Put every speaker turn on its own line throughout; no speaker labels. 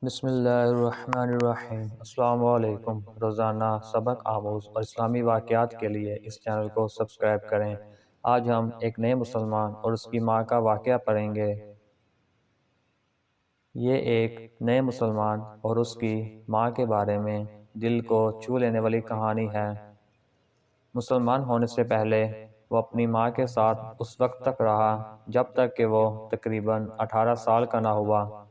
بسم اللہ الرحمن الرحیم۔ السلام علیکم۔ روزانہ سبق آموز اور اسلامی واقعات کے لیے اس چینل کو سبسکرائب کریں۔ آج ہم ایک نئے مسلمان اور اس کی ماں کا واقعہ پڑھیں گے۔ یہ ایک نئے مسلمان اور اس کی ماں کے بارے میں دل کو چھو لینے والی کہانی ہے۔ مسلمان ہونے سے پہلے وہ اپنی ماں کے ساتھ اس وقت تک رہا جب تک کہ وہ تقریباً 18 سال کا نہ ہوا۔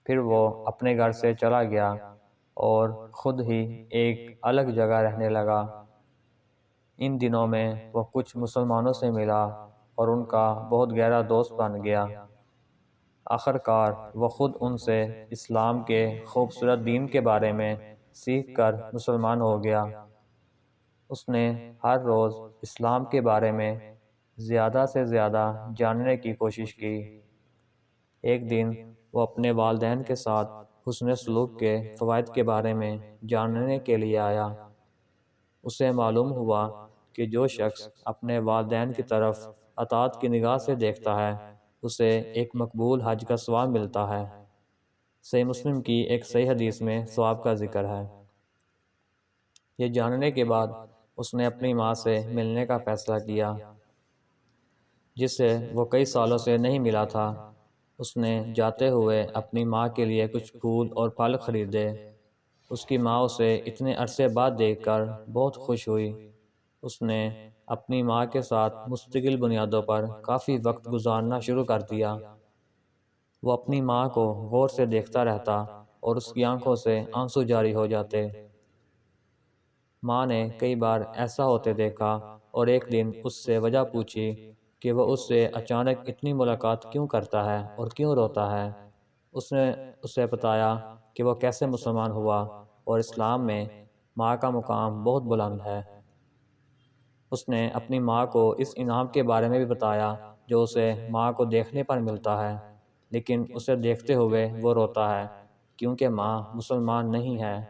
پھر وہ اپنے گھر سے چلا گیا اور خود ہی ایک الگ جگہ رہنے لگا۔ ان دنوں میں وہ کچھ مسلمانوں سے ملا اور ان کا بہت گہرا دوست بن گیا۔ آخر کار وہ خود ان سے اسلام کے خوبصورت دین کے بارے میں سیکھ کر مسلمان ہو گیا۔ اس نے ہر روز اسلام کے بارے میں زیادہ سے زیادہ جاننے کی کوشش کی۔ ایک دن وہ اپنے والدین کے ساتھ حسن سلوک کے فوائد کے بارے میں جاننے کے لیے آیا۔ اسے معلوم ہوا کہ جو شخص اپنے والدین کی طرف اطاعت کی نگاہ سے دیکھتا ہے اسے ایک مقبول حج کا ثواب ملتا ہے۔ صحیح مسلم کی ایک صحیح حدیث میں ثواب کا ذکر ہے۔ یہ جاننے کے بعد اس نے اپنی ماں سے ملنے کا فیصلہ کیا جس سے وہ کئی سالوں سے نہیں ملا تھا۔ اس نے جاتے ہوئے اپنی ماں کے لیے کچھ پھول اور پھل خریدے۔ اس کی ماں اسے اتنے عرصے بعد دیکھ کر بہت خوش ہوئی۔ اس نے اپنی ماں کے ساتھ مستقل بنیادوں پر کافی وقت گزارنا شروع کر دیا۔ وہ اپنی ماں کو غور سے دیکھتا رہتا اور اس کی آنکھوں سے آنسو جاری ہو جاتے۔ ماں نے کئی بار ایسا ہوتے دیکھا اور ایک دن اس سے وجہ پوچھی کہ وہ اس سے اچانک اتنی ملاقات کیوں کرتا ہے اور کیوں روتا ہے۔ اس نے اسے بتایا کہ وہ کیسے مسلمان ہوا اور اسلام میں ماں کا مقام بہت بلند ہے۔ اس نے اپنی ماں کو اس انعام کے بارے میں بھی بتایا جو اسے ماں کو دیکھنے پر ملتا ہے، لیکن اسے دیکھتے ہوئے وہ روتا ہے کیونکہ ماں مسلمان نہیں ہے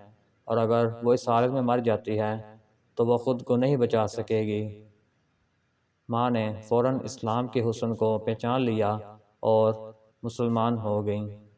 اور اگر وہ اس حالت میں مر جاتی ہے تو وہ خود کو نہیں بچا سکے گی۔ ماں نے فوراً اسلام کے حسن کو پہچان لیا اور مسلمان ہو گئی۔